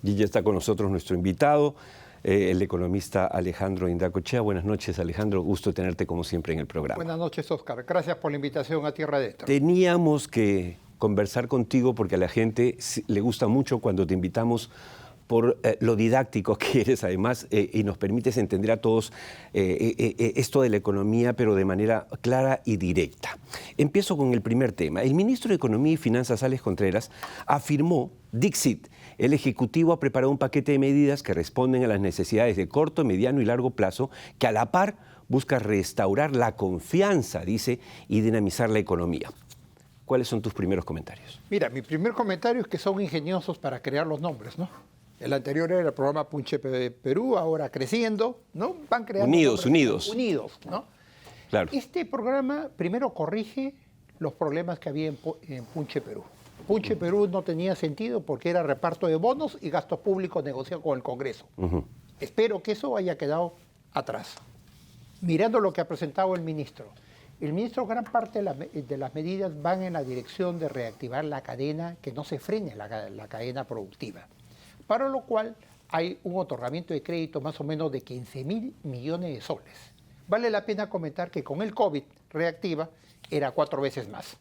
Y ya está con nosotros nuestro invitado, el economista Alejandro Indacochea. Buenas noches, Alejandro. Gusto tenerte como siempre en el programa. Buenas noches, Oscar. Gracias por la invitación a Tierra Adentro. Teníamos que conversar contigo porque a la gente le gusta mucho cuando te invitamos por lo didáctico que eres además y nos permites entender a todos esto de la economía, pero de manera clara y directa. Empiezo con el primer tema. El ministro de Economía y Finanzas, Alex Contreras, afirmó, Dixit, el Ejecutivo ha preparado un paquete de medidas que responden a las necesidades de corto, mediano y largo plazo, que a la par busca restaurar la confianza, dice, y dinamizar la economía. ¿Cuáles son tus primeros comentarios? Mira, mi primer comentario es que son ingeniosos para crear los nombres, ¿no? El anterior era el programa Punche Perú, ahora creciendo, ¿no? Van creando unidos, ¿no? Claro. Este programa primero corrige los problemas que había en Punche Perú. Punche Perú no tenía sentido porque era reparto de bonos y gastos públicos negociados con el Congreso. Espero que eso haya quedado atrás. Mirando lo que ha presentado el ministro, gran parte de las medidas van en la dirección de reactivar la cadena, que no se frene la cadena productiva. Para lo cual hay un otorgamiento de crédito más o menos de 15.000 millones de soles. Vale la pena comentar que con el COVID reactiva era 4 veces más.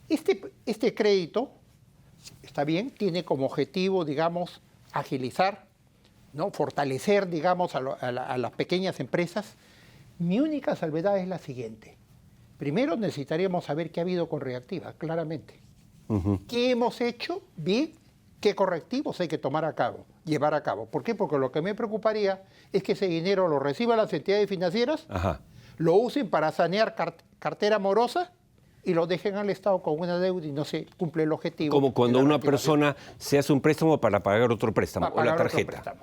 Este crédito, está bien, tiene como objetivo, digamos, agilizar, ¿no? Fortalecer, digamos, a las pequeñas empresas. Mi única salvedad es la siguiente. Primero necesitaríamos saber qué ha habido con reactiva, claramente. ¿Qué hemos hecho bien? ¿Qué correctivos hay que llevar a cabo? ¿Por qué? Porque lo que me preocuparía es que ese dinero lo reciban las entidades financieras, lo usen para sanear cartera morosa y lo dejen al Estado con una deuda y no se cumple el objetivo. Como cuando una persona se hace un préstamo para pagar otro préstamo o la tarjeta.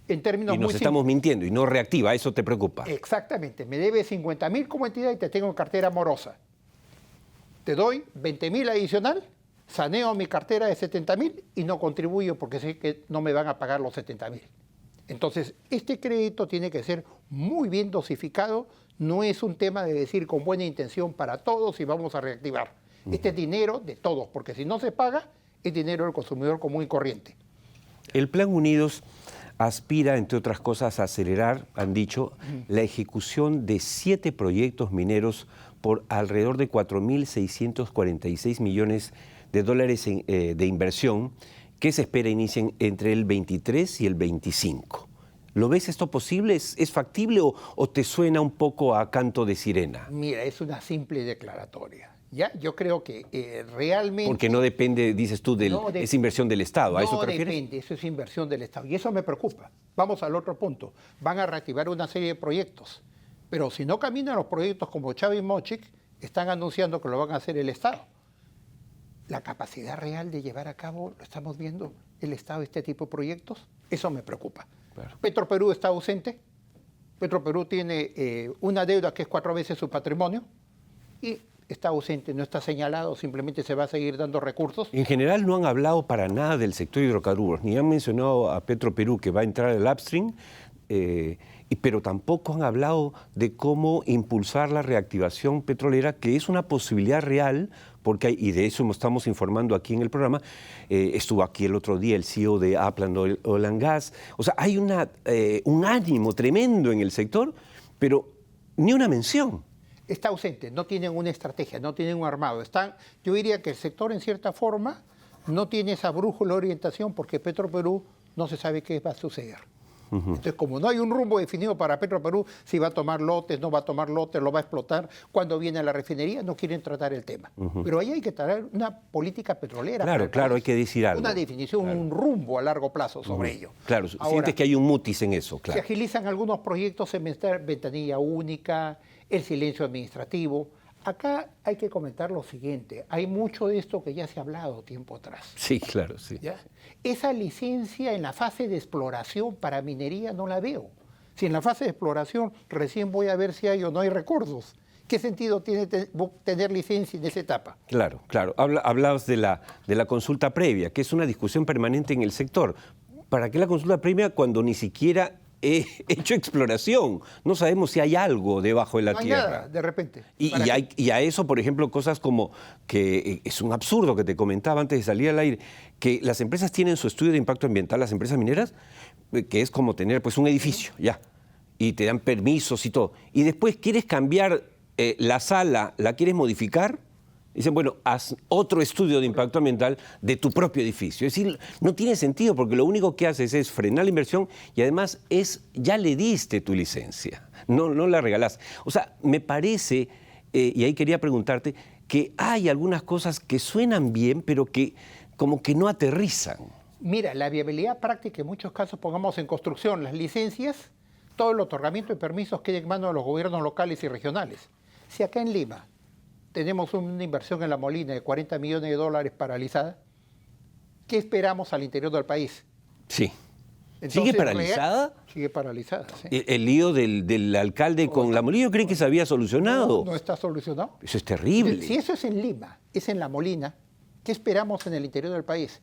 En términos y nos estamos mintiendo y no reactiva, ¿eso te preocupa? Exactamente. Me debe 50.000 como entidad y te tengo en cartera morosa. Te doy 20.000 adicional, saneo mi cartera de 70.000 y no contribuyo porque sé que no me van a pagar los 70.000. Entonces, este crédito tiene que ser muy bien dosificado. No es un tema de decir con buena intención para todos y vamos a reactivar. Este es dinero de todos, porque si no se paga, es dinero del consumidor común y corriente. El Plan Unidos aspira, entre otras cosas, a acelerar, han dicho, la ejecución de 7 proyectos mineros por alrededor de 4.646 millones de dólares de inversión que se espera inicien entre el 23 y el 25. ¿Lo ves esto posible? ¿Es factible o te suena un poco a canto de sirena? Mira, es una simple declaratoria. ¿Ya? Yo creo que realmente... Porque no depende, dices tú, es inversión del Estado. ¿A eso te refieres? No depende, eso es inversión del Estado. Y eso me preocupa. Vamos al otro punto. Van a reactivar una serie de proyectos. Pero si no caminan los proyectos como Chávez Mochic, están anunciando que lo van a hacer el Estado. La capacidad real de llevar a cabo, lo estamos viendo, el Estado, este tipo de proyectos, eso me preocupa. Claro. Petroperú está ausente. Petroperú tiene una deuda que es 4 veces su patrimonio y está ausente, no está señalado, simplemente se va a seguir dando recursos. En general no han hablado para nada del sector hidrocarburos, ni han mencionado a Petroperú que va a entrar al upstream, pero tampoco han hablado de cómo impulsar la reactivación petrolera, que es una posibilidad real, porque y de eso estamos informando aquí en el programa. Estuvo aquí el otro día el CEO de Upland Oil and Gas. O sea, hay un ánimo tremendo en el sector, pero ni una mención. Está ausente, no tienen una estrategia, no tienen un armado. Yo diría que el sector en cierta forma no tiene esa brújula de orientación porque Petroperú no se sabe qué va a suceder. Entonces, como no hay un rumbo definido para Petroperú, si va a tomar lotes, no va a tomar lotes, lo va a explotar, cuando viene a la refinería, no quieren tratar el tema. Pero ahí hay que traer una política petrolera. Claro, hay que decir algo. Una definición, un rumbo a largo plazo sobre ello. Claro, sientes que hay un mutis en eso, claro. Se agilizan algunos proyectos en ventanilla única, el silencio administrativo. Acá hay que comentar lo siguiente, hay mucho de esto que ya se ha hablado tiempo atrás. Sí, claro, sí. ¿Ya? Esa licencia en la fase de exploración para minería no la veo. Si en la fase de exploración recién voy a ver si hay o no hay recursos, ¿qué sentido tiene tener licencia en esa etapa? Claro. Hablabas de la consulta previa, que es una discusión permanente en el sector. ¿Para qué la consulta previa cuando ni siquiera hecho exploración. No sabemos si hay algo debajo de la tierra. Nada, de repente. Y a eso, por ejemplo, cosas como que es un absurdo que te comentaba antes de salir al aire, que las empresas tienen su estudio de impacto ambiental, las empresas mineras, que es como tener pues un edificio, ya, y te dan permisos y todo. Y después quieres cambiar la sala, la quieres modificar. Dicen, bueno, haz otro estudio de impacto ambiental de tu propio edificio. Es decir, no tiene sentido porque lo único que haces es frenar la inversión y además ya le diste tu licencia, no la regalás. O sea, me parece, y ahí quería preguntarte, que hay algunas cosas que suenan bien, pero que como que no aterrizan. Mira, la viabilidad práctica en muchos casos, pongamos en construcción, las licencias, todo el otorgamiento de permisos queda en manos de los gobiernos locales y regionales. Si acá en Lima tenemos una inversión en La Molina de 40 millones de dólares paralizada, ¿qué esperamos al interior del país? Sí. Entonces, ¿Sigue paralizada? Sigue paralizada, sí. El lío del alcalde con La Molina, yo creí que se había solucionado. No está solucionado. Eso es terrible. Si eso es en Lima, es en La Molina, ¿qué esperamos en el interior del país?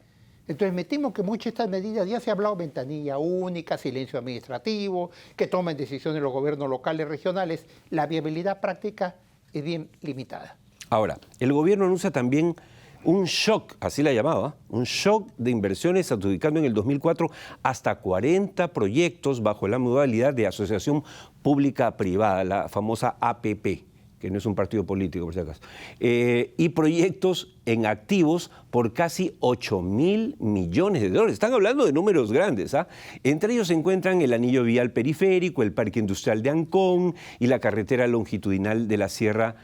Entonces me temo que muchas de estas medidas, ya se ha hablado ventanilla única, silencio administrativo, que tomen decisiones los gobiernos locales y regionales, la viabilidad práctica es bien limitada. Ahora, el gobierno anuncia también un shock, así la llamaba, un shock de inversiones adjudicando en el 2004 hasta 40 proyectos bajo la modalidad de asociación pública-privada, la famosa APP, que no es un partido político por si acaso, y proyectos en activos por casi 8.000 millones de dólares. Están hablando de números grandes, ¿ah? Entre ellos se encuentran el anillo vial periférico, el parque industrial de Ancón y la carretera longitudinal de la Sierra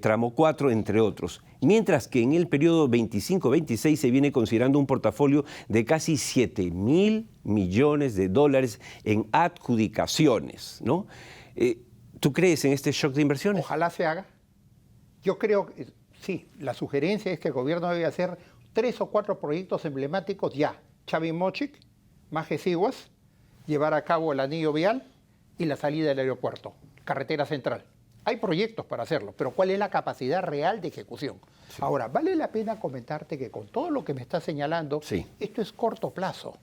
Tramo 4, entre otros. Mientras que en el periodo 25-26 se viene considerando un portafolio de casi 7.000 millones de dólares en adjudicaciones, ¿no? ¿Tú crees en este shock de inversiones? Ojalá se haga. Yo creo que sí, la sugerencia es que el gobierno debe hacer 3 o 4 proyectos emblemáticos ya. Chavimochic, Majesiguas, llevar a cabo el anillo vial y la salida del aeropuerto, carretera central. Hay proyectos para hacerlo, pero ¿cuál es la capacidad real de ejecución? Sí. Ahora, vale la pena comentarte que con todo lo que me estás señalando, sí, esto es corto plazo.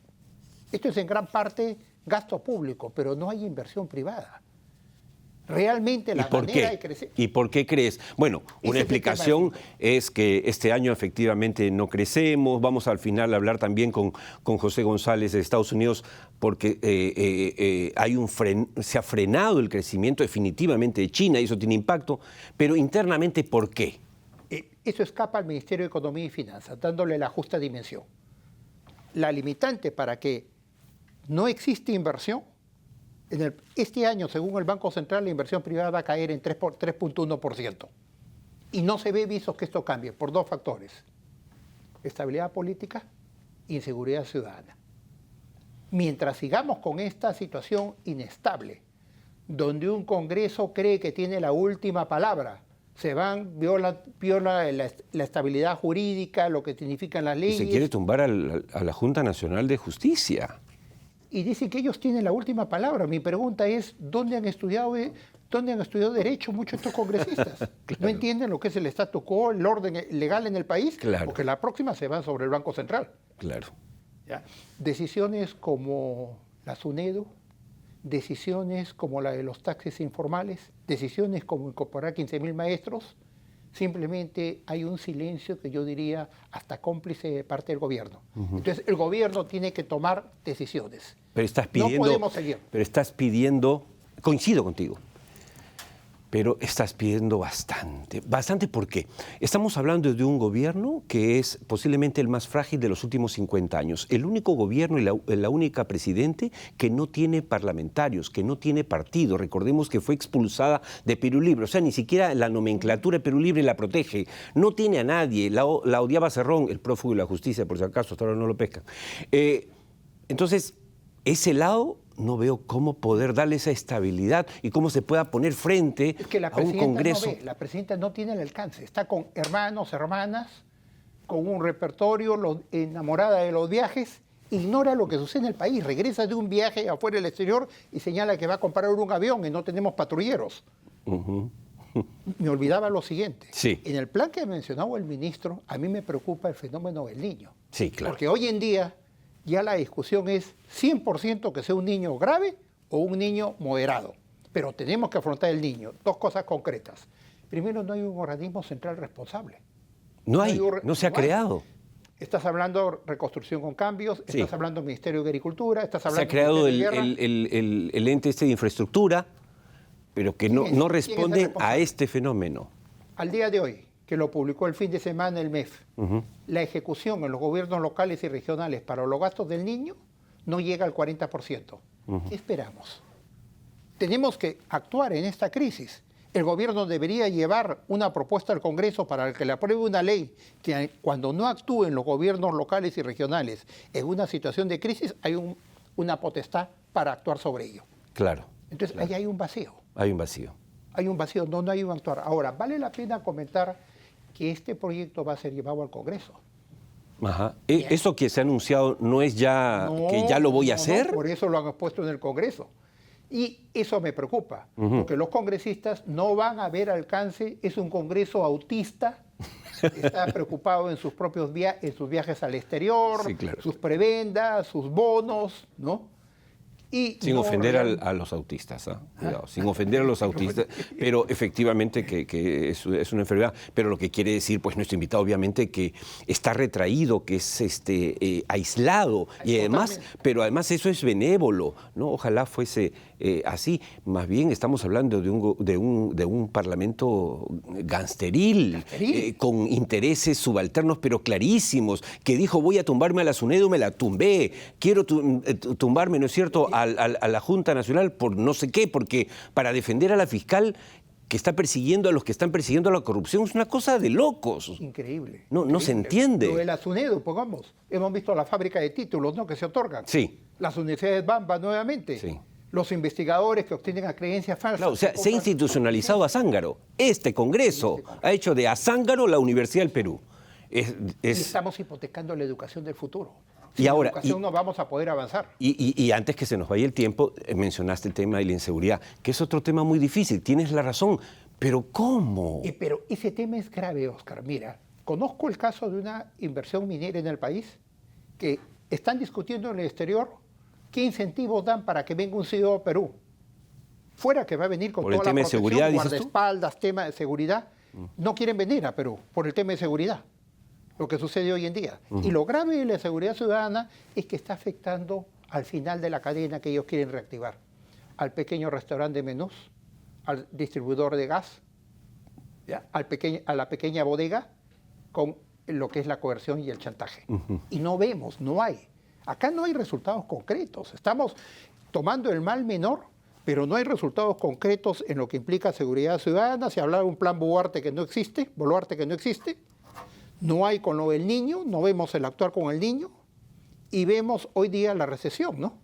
Esto es en gran parte gasto público, pero no hay inversión privada. Realmente la manera de crecer. ¿Y por qué crees? Bueno, una explicación es que este año efectivamente no crecemos. Vamos al final a hablar también con José González de Estados Unidos porque se ha frenado el crecimiento definitivamente de China y eso tiene impacto. Pero internamente, ¿por qué? Eso escapa al Ministerio de Economía y Finanzas, dándole la justa dimensión. La limitante para que no existe inversión. Este año, según el Banco Central, la inversión privada va a caer en 3.1%. Y no se ve visos que esto cambie por 2 factores. Estabilidad política e inseguridad ciudadana. Mientras sigamos con esta situación inestable, donde un Congreso cree que tiene la última palabra, viola la estabilidad jurídica, lo que significan las leyes. Y se quiere tumbar a la Junta Nacional de Justicia. Y dicen que ellos tienen la última palabra. Mi pregunta es, ¿dónde han estudiado Derecho muchos de estos congresistas? Claro. ¿No entienden lo que es el statu quo, el orden legal en el país? Claro. Porque la próxima se va sobre el Banco Central. Claro. ¿Ya? Decisiones como la SUNEDU, decisiones como la de los taxis informales, decisiones como incorporar 15.000 maestros, simplemente hay un silencio que yo diría hasta cómplice de parte del gobierno. Entonces el gobierno tiene que tomar decisiones. Pero estás pidiendo, no podemos seguir. Pero estás pidiendo, coincido contigo, pero estás pidiendo bastante. ¿Bastante por qué? Estamos hablando de un gobierno que es posiblemente el más frágil de los últimos 50 años. El único gobierno y la única presidente que no tiene parlamentarios, que no tiene partido. Recordemos que fue expulsada de Perú Libre. O sea, ni siquiera la nomenclatura de Perú Libre la protege. No tiene a nadie. La odiaba Cerrón, el prófugo de la justicia, por si acaso, hasta ahora no lo pescan. Entonces, ese lado no veo cómo poder darle esa estabilidad y cómo se pueda poner frente a un Congreso. La presidenta no tiene el alcance, está con hermanos, hermanas, con un repertorio, enamorada de los viajes, ignora lo que sucede en el país, regresa de un viaje afuera del exterior y señala que va a comprar un avión y no tenemos patrulleros. Me olvidaba lo siguiente. Sí. En el plan que mencionaba el ministro, a mí me preocupa el fenómeno del niño. Sí, claro. Porque hoy en día ya la discusión es 100% que sea un niño grave o un niño moderado. Pero tenemos que afrontar el niño. Dos cosas concretas. Primero, no hay un organismo central responsable. No se ha creado. Estás hablando de reconstrucción con cambios, Sí. estás hablando del Ministerio de Agricultura, estás hablando Se ha creado del Ministerio de Guerra. el ente este de infraestructura, pero que no ¿Quién es el responde a responsable? este fenómeno. Al día de hoy, que lo publicó el fin de semana el MEF, la ejecución en los gobiernos locales y regionales para los gastos del niño no llega al 40%. ¿Qué esperamos? Tenemos que actuar en esta crisis. El gobierno debería llevar una propuesta al Congreso para que le apruebe una ley que cuando no actúen los gobiernos locales y regionales en una situación de crisis hay una potestad para actuar sobre ello. Claro. Entonces ahí hay un vacío. Hay un vacío. Hay un vacío, no hay un actuar. Ahora, vale la pena comentar que este proyecto va a ser llevado al Congreso. Ajá. ¿Eso que se ha anunciado no es ya que ya lo voy a hacer? No, por eso lo han expuesto en el Congreso. Y eso me preocupa, porque los congresistas no van a ver alcance, es un Congreso autista, está preocupado en sus propios en sus viajes al exterior, Sí, claro. sus prebendas, sus bonos, ¿no? Y Sin no ofender real- a los autistas, cuidado, sin ofender a los autistas, pero efectivamente que es una enfermedad. Pero lo que quiere decir, pues nuestro invitado obviamente que está retraído, que es aislado, y además, pero además eso es benévolo, ¿no? Ojalá fuese así. Más bien estamos hablando de un parlamento gangsteril, con intereses subalternos, pero clarísimos, que dijo voy a tumbarme a la SUNEDU, me la tumbé, quiero tumbarme, ¿no es cierto?, a la Junta Nacional por no sé qué, porque para defender a la fiscal que está persiguiendo a los que están persiguiendo a la corrupción es una cosa de locos. Increíble. No se entiende. Lo de la SUNEDU, pongamos. Hemos visto la fábrica de títulos, ¿no?, que se otorgan. Sí. Las universidades Bamba nuevamente. Sí. Los investigadores que obtienen creencias falsas. Claro, o sea, se ha institucionalizado a Zángaro. Este Congreso ha hecho de a Zángaro la Universidad del Perú. Y estamos hipotecando la educación del futuro. Y Sin ahora, educación no vamos a poder avanzar. Y antes que se nos vaya el tiempo, mencionaste el tema de la inseguridad, que es otro tema muy difícil. Tienes la razón, pero ¿cómo? Pero ese tema es grave, Oscar. Mira, conozco el caso de una inversión minera en el país que están discutiendo en el exterior qué incentivos dan para que venga un CEO a Perú. Fuera que va a venir con ¿Por el toda la tema de protección, seguridad, dices tú? guardaespaldas, tema de seguridad. No quieren venir a Perú por el tema de seguridad, lo que sucede hoy en día. Y lo grave de la seguridad ciudadana es que está afectando al final de la cadena que ellos quieren reactivar. Al pequeño restaurante de menús, al distribuidor de gas, ¿ya?, a la pequeña bodega con lo que es la coerción y el chantaje. Y no vemos, no hay. Acá no hay resultados concretos. Estamos tomando el mal menor, pero no hay resultados concretos en lo que implica seguridad ciudadana. Se hablaba de un plan Boluarte que no existe, no hay con lo del niño, no vemos el actuar con el niño y vemos hoy día la recesión, ¿no?,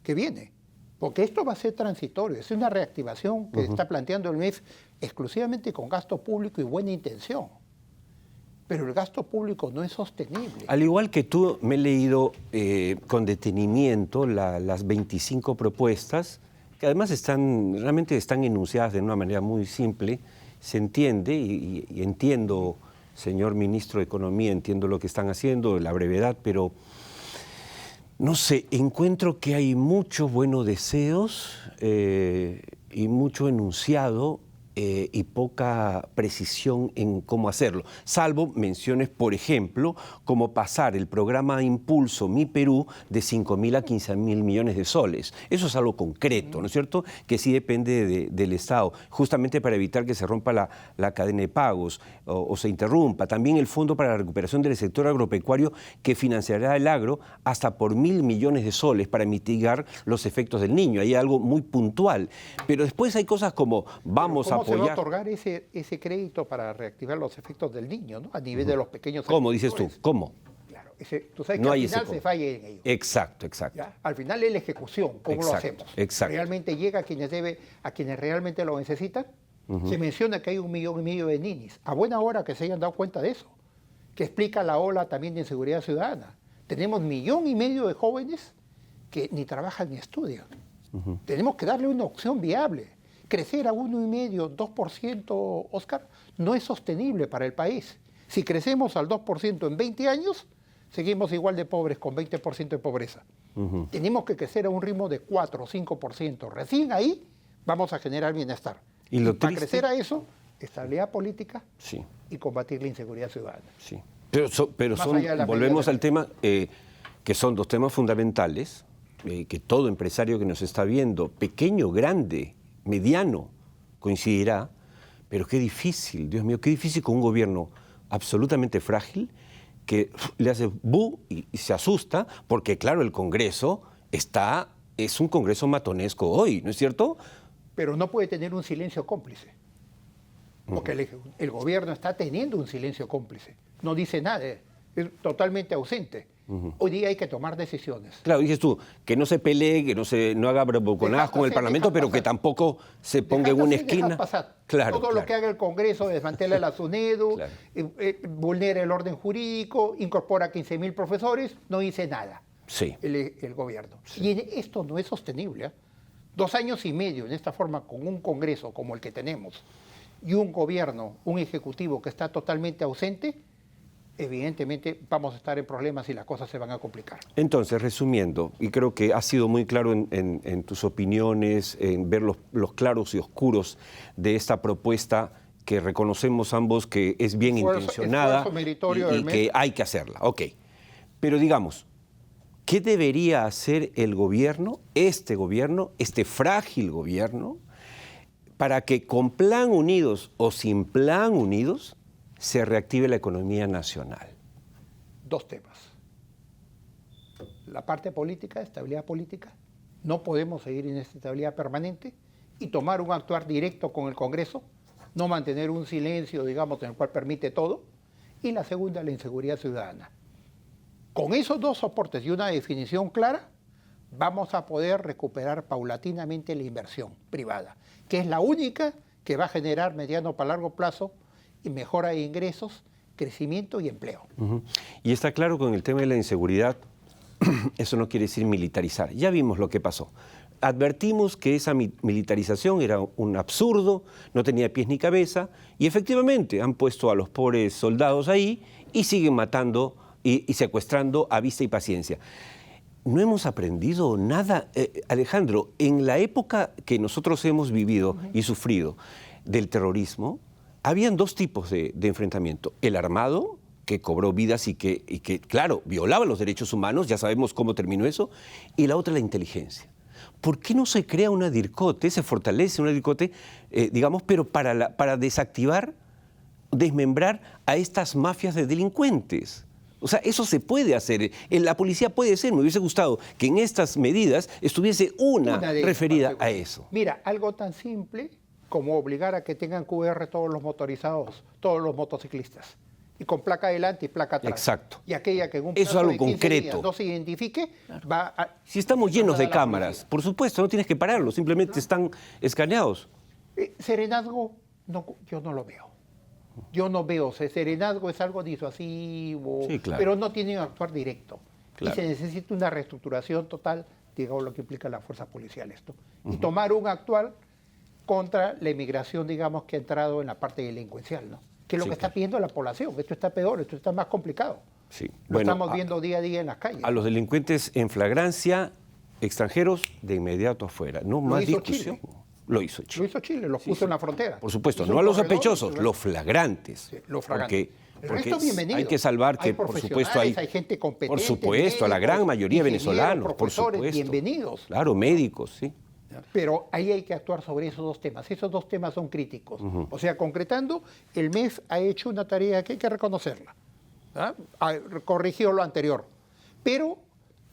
que viene. Porque esto va a ser transitorio, es una reactivación que está planteando el MEF exclusivamente con gasto público y buena intención. Pero el gasto público no es sostenible. Al igual que tú, me he leído con detenimiento las 25 propuestas, que además realmente están enunciadas de una manera muy simple, se entiende y entiendo, señor ministro de Economía, entiendo lo que están haciendo, la brevedad, pero no sé, encuentro que hay muchos buenos deseos y mucho enunciado y poca precisión en cómo hacerlo, salvo menciones, por ejemplo, como pasar el programa Impulso Mi Perú de 5.000 a 15.000 millones de soles. Eso es algo concreto, ¿no es cierto?, que sí depende del Estado, justamente para evitar que se rompa la cadena de pagos o se interrumpa. También el Fondo para la Recuperación del Sector Agropecuario, que financiará el agro hasta por 1.000 millones de soles para mitigar los efectos del niño. Hay algo muy puntual. Pero después hay cosas como vamos a ¿Cómo se va a apoyar. otorgar ese crédito para reactivar los efectos del niño, ¿no?, a nivel de los pequeños ¿Cómo dices tú? agricultores? ¿Cómo? Claro, tú sabes que No al hay ese final cómo. se falla en ello. Exacto. ¿Ya? Al final es la ejecución, ¿cómo lo Exacto, hacemos? exacto. ¿Realmente llega a quienes realmente lo necesitan? Se menciona que hay 1,5 millones de ninis. A buena hora que se hayan dado cuenta de eso, que explica la ola también de inseguridad ciudadana. Tenemos 1,5 millones de jóvenes que ni trabajan ni estudian. Tenemos que darle una opción viable. Crecer a 1,5%, 2%, Oscar, no es sostenible para el país. Si crecemos al 2% en 20 años, seguimos igual de pobres, con 20% de pobreza. Tenemos que crecer a un ritmo de 4 o 5%. Recién ahí vamos a generar bienestar. Y para crecer a eso, estabilidad política sí. y combatir la inseguridad ciudadana. Sí. Pero volvemos al tema, que son dos temas fundamentales, que todo empresario que nos está viendo, pequeño, grande, mediano, coincidirá, pero qué difícil, Dios mío, qué difícil con un gobierno absolutamente frágil, que le hace bu y se asusta, porque claro, el Congreso es un Congreso matonesco hoy, ¿no es cierto? Pero no puede tener un silencio cómplice, porque el gobierno está teniendo un silencio cómplice, no dice nada, es totalmente ausente. Hoy día hay que tomar decisiones. Claro, dices tú, que no se pelee, que no haga bravuconadas con el Parlamento, pero que tampoco se ponga en una esquina. Pasar. Claro, Todo lo que haga el Congreso, desmantela la SUNEDU, vulnera el orden jurídico, incorpora 15.000 profesores, no dice nada sí. el gobierno. Sí. Y esto no es sostenible. 2 años y medio en esta forma, con un Congreso como el que tenemos, y un gobierno, un ejecutivo que está totalmente ausente, evidentemente vamos a estar en problemas y las cosas se van a complicar. Entonces, resumiendo, y creo que has sido muy claro en tus opiniones, en ver los claros y oscuros de esta propuesta que reconocemos ambos que es bien intencionada y que hay que hacerla. Ok, pero digamos, ¿qué debería hacer el gobierno, este frágil gobierno, para que con Plan Unidos o sin Plan Unidos se reactive la economía nacional? 2 temas. La parte política, estabilidad política. No podemos seguir en esta estabilidad permanente y tomar un actuar directo con el Congreso, no mantener un silencio, digamos, en el cual permite todo. Y la segunda, la inseguridad ciudadana. Con esos 2 soportes y una definición clara, vamos a poder recuperar paulatinamente la inversión privada, que es la única que va a generar mediano para largo plazo y mejora de ingresos, crecimiento y empleo. Y está claro con el tema de la inseguridad, eso no quiere decir militarizar. Ya vimos lo que pasó. Advertimos que esa militarización era un absurdo, no tenía pies ni cabeza, y efectivamente han puesto a los pobres soldados ahí y siguen matando y secuestrando a vista y paciencia. No hemos aprendido nada, Alejandro, en la época que nosotros hemos vivido y sufrido del terrorismo. Habían 2 tipos de enfrentamiento. El armado, que cobró vidas y que, claro, violaba los derechos humanos, ya sabemos cómo terminó eso, y la otra, la inteligencia. ¿Por qué no se crea una DIRCOTE, se fortalece una DIRCOTE, digamos, pero para desactivar, desmembrar a estas mafias de delincuentes? O sea, eso se puede hacer. La policía puede ser. Me hubiese gustado que en estas medidas estuviese una referida a eso. Mira, algo tan simple como obligar a que tengan QR todos los motorizados, todos los motociclistas, y con placa adelante y placa atrás. Exacto. Y aquella que en un plazo de 15 concreto días no se identifique, claro, va a... Si estamos llenos de cámaras, por supuesto, no tienes que pararlo, simplemente están escaneados. Serenazgo, no, yo no lo veo. Yo no veo, serenazgo es algo disuasivo, sí, claro, pero no tiene que actuar directo. Claro. Y se necesita una reestructuración total, digamos, lo que implica las fuerzas policiales, ¿no? Y tomar un actual contra la inmigración, digamos, que ha entrado en la parte delincuencial, ¿no? Que es lo que está pidiendo la población. Esto está peor, esto está más complicado. Sí. Lo estamos viendo día a día en las calles. A los delincuentes en flagrancia, extranjeros, de inmediato afuera. No más discusión. Lo hizo Chile. Lo hizo Chile, los puso en la frontera. Por supuesto, no a los sospechosos, los flagrantes. Sí, los flagrantes. Porque hay que salvar que, por supuesto, hay gente competente. Por supuesto, a la gran mayoría venezolanos, por supuesto. Bienvenidos. Claro, médicos, sí. Pero ahí hay que actuar sobre esos 2 temas. Esos 2 temas son críticos. O sea, concretando, el MEF ha hecho una tarea que hay que reconocerla. Corrigió lo anterior. Pero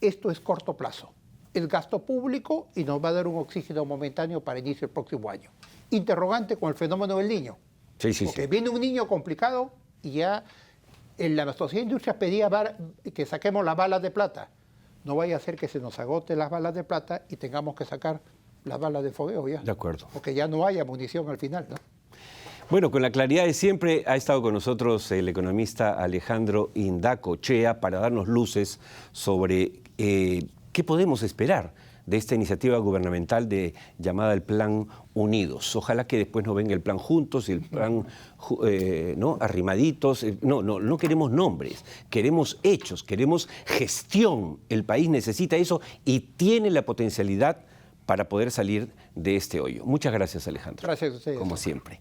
esto es corto plazo. Es gasto público y nos va a dar un oxígeno momentáneo para inicio del próximo año. Interrogante con el fenómeno del niño. Porque viene un niño complicado y ya en la Sociedad de Industrias pedía que saquemos las balas de plata. No vaya a ser que se nos agoten las balas de plata y tengamos que sacar las balas de fogueo ya. De acuerdo. Porque ya no haya munición al final, ¿no? Bueno, con la claridad de siempre ha estado con nosotros el economista Alejandro Indacochea para darnos luces sobre qué podemos esperar de esta iniciativa gubernamental llamada el Plan Unidos. Ojalá que después no venga el Plan Juntos y el Plan ¿no? Arrimaditos. No queremos nombres, queremos hechos, queremos gestión. El país necesita eso y tiene la potencialidad para poder salir de este hoyo. Muchas gracias, Alejandro. Gracias a ustedes. Como siempre.